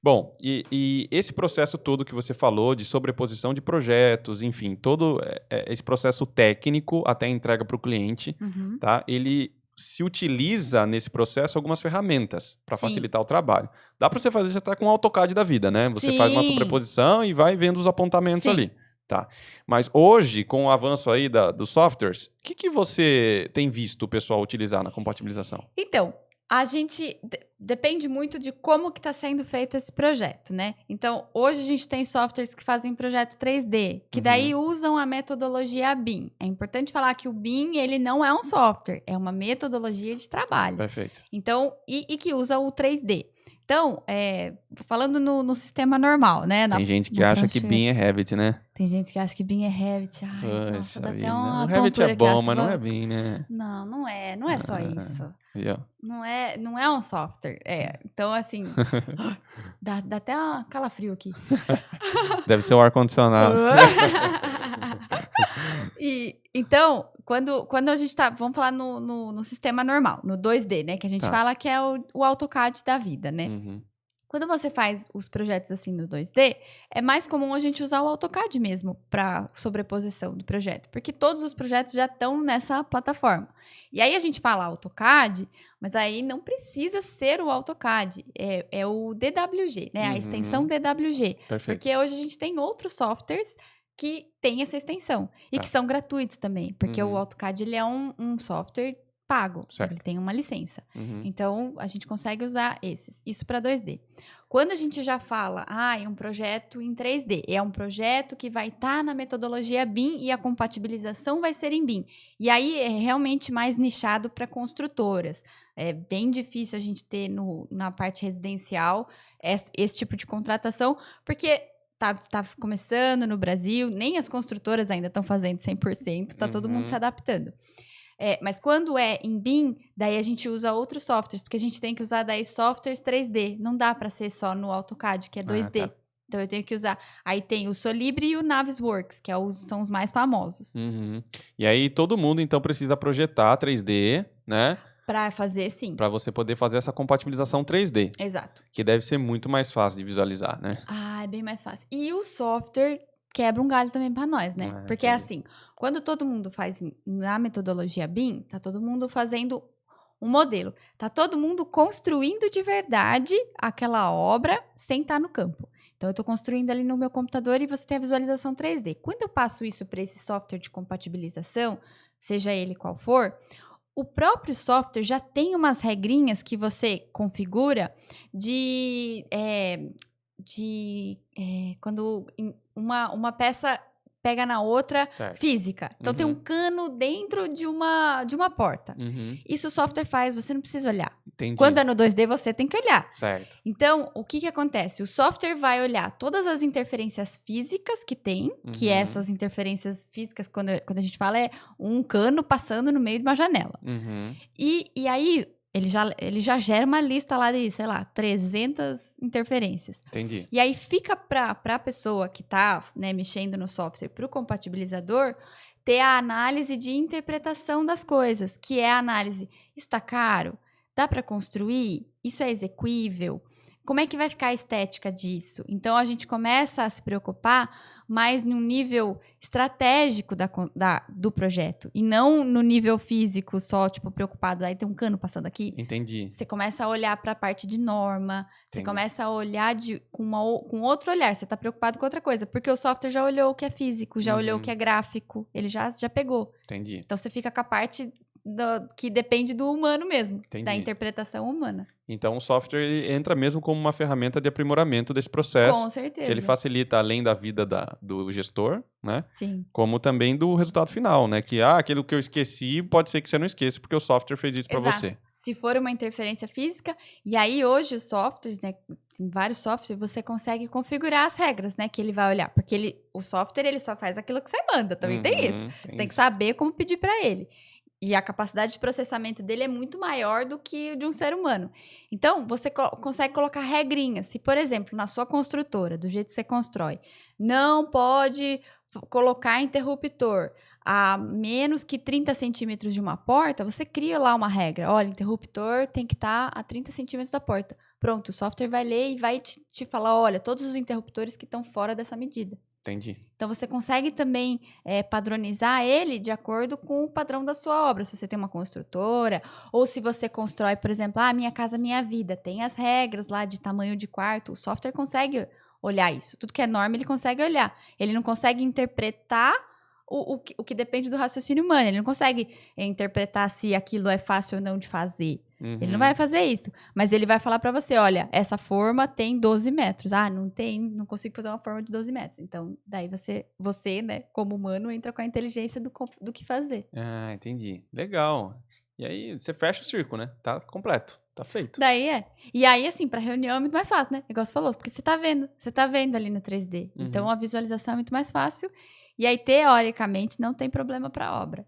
Bom, e esse processo todo que você falou de sobreposição de projetos, enfim, todo esse processo técnico até a entrega para o cliente, Uhum. tá? Ele se utiliza nesse processo algumas ferramentas para Sim. facilitar o trabalho. Dá para você fazer já tá com o AutoCAD da vida, né? Você faz uma Sim, sobreposição e vai vendo os apontamentos sim. ali, tá? Mas hoje, com o avanço aí dos softwares, o que você tem visto o pessoal utilizar na compatibilização? Então, a gente depende muito de como que está sendo feito esse projeto, né? Então, hoje a gente tem softwares que fazem projeto 3D, que daí Uhum, usam a metodologia BIM. É importante falar que o BIM, ele não é um software, é uma metodologia de trabalho. perfeito. Então, e que usa o 3D. Então, falando no sistema normal, né? Tem gente que Na acha que prancha. BIM é Revit, né? Tem gente que acha que BIM é Revit. Ai, nossa, Poxa dá até vida. O uma Revit é tontura aqui. bom, mas não é BIM, né? Não, não é só isso. Ah, viu? Não é um software. Então, assim, dá até uma calafrio aqui. Deve ser o ar-condicionado. E, então, quando a gente tá. Vamos falar no sistema normal, no 2D, né? Que a gente Tá. fala que é o AutoCAD da vida, né? Uhum. Quando você faz os projetos assim no 2D, é mais comum a gente usar o AutoCAD mesmo para sobreposição do projeto, porque todos os projetos já estão nessa plataforma. E aí a gente fala AutoCAD, mas aí não precisa ser o AutoCAD, é o DWG, né? A extensão Uhum. DWG, Perfeito. porque hoje a gente tem outros softwares que têm essa extensão e que Tá. são gratuitos também, porque o Uhum. AutoCAD ele é um software pago, ele Certo. tem uma licença. Uhum. Então, a gente consegue usar esses. Isso para 2D. Quando a gente já fala, é um projeto em 3D, é um projeto que vai estar na metodologia BIM e a compatibilização vai ser em BIM. E aí é realmente mais nichado para construtoras. É bem difícil a gente ter na parte residencial esse tipo de contratação, porque tá começando no Brasil, nem as construtoras ainda estão fazendo 100%, tá todo mundo se Uhum. adaptando. Mas quando é em BIM, daí a gente usa outros softwares, porque a gente tem que usar daí softwares 3D. Não dá para ser só no AutoCAD, que é Ah, 2D. tá. Então eu tenho que usar. Aí tem o Solibre e o Navisworks, que são os mais famosos. Uhum. E aí todo mundo então precisa projetar 3D, né? Para fazer, sim. Para você poder fazer essa compatibilização 3D, Exato. que deve ser muito mais fácil de visualizar, né? É bem mais fácil. E o software quebra um galho também para nós, né? Ah, Porque é entendi. assim, quando todo mundo faz na metodologia BIM, tá todo mundo fazendo um modelo. Tá todo mundo construindo de verdade aquela obra sem estar no campo. Então, eu estou construindo ali no meu computador e você tem a visualização 3D. Quando eu passo isso para esse software de compatibilização, seja ele qual for, o próprio software já tem umas regrinhas que você configura de quando uma peça pega na outra Certo. física. Então tem um Uhum. cano dentro de uma porta. Uhum. Isso o software faz, você não precisa olhar. Quando Entendi. é no 2D, você tem que olhar. Certo. Então, o que acontece? O software vai olhar todas as interferências físicas que tem, que Uhum. essas interferências físicas, quando a gente fala, é um cano passando no meio de uma janela. Uhum. E aí, ele já gera uma lista lá de, sei lá, 300 interferências. Entendi. E aí fica para a pessoa que está, né, mexendo no software, para o compatibilizador, ter a análise de interpretação das coisas, que é a análise, isso está caro? Dá para construir? Isso é execuível? Como é que vai ficar a estética disso? Então, a gente começa a se preocupar mais no nível estratégico do projeto e não no nível físico, só, tipo, preocupado, aí tem um cano passando aqui. Entendi. Você começa a olhar para a parte de norma, você Entendi. começa a olhar com outro olhar, você está preocupado com outra coisa, porque o software já olhou o que é físico, já olhou o que é gráfico, ele já pegou. Entendi. Então, você fica com a parte que depende do humano mesmo, da Entendi. interpretação humana. Então o software ele entra mesmo como uma ferramenta de aprimoramento desse processo, Com que ele certeza. facilita além da vida do gestor, né? Sim. Como também do resultado final, né? Que aquilo que eu esqueci, pode ser que você não esqueça, porque o software fez isso para Exato. você. Se for uma interferência física, e aí hoje os softwares, né, tem vários softwares, você consegue configurar as regras, né, que ele vai olhar, porque o software ele só faz aquilo que você manda, também tem isso. Você tem que saber como pedir para ele. E a capacidade de processamento dele é muito maior do que de um ser humano. Então, você consegue colocar regrinhas. Se, por exemplo, na sua construtora, do jeito que você constrói, não pode colocar interruptor a menos que 30 centímetros de uma porta, você cria lá uma regra. Olha, interruptor tem que estar a 30 centímetros da porta. Pronto, o software vai ler e vai te falar, olha, todos os interruptores que estão fora dessa medida. Entendi. Então, você consegue também padronizar ele de acordo com o padrão da sua obra. Se você tem uma construtora, ou se você constrói, por exemplo, Minha Casa Minha Vida, tem as regras lá de tamanho de quarto, o software consegue olhar isso. Tudo que é norma, ele consegue olhar. Ele não consegue interpretar o que depende do raciocínio humano. Ele não consegue interpretar se aquilo é fácil ou não de fazer. Ele não vai fazer isso. Mas ele vai falar pra você, olha, essa forma tem 12 metros. Não consigo fazer uma forma de 12 metros. Então, daí você, né, como humano, entra com a inteligência do que fazer. Entendi. Legal. E aí, você fecha o circo, né? Tá completo. Tá feito. E aí, assim, pra reunião é muito mais fácil, né? Igual você falou, porque você tá vendo ali no 3D. Então, a visualização é muito mais fácil. E aí, teoricamente, não tem problema pra obra.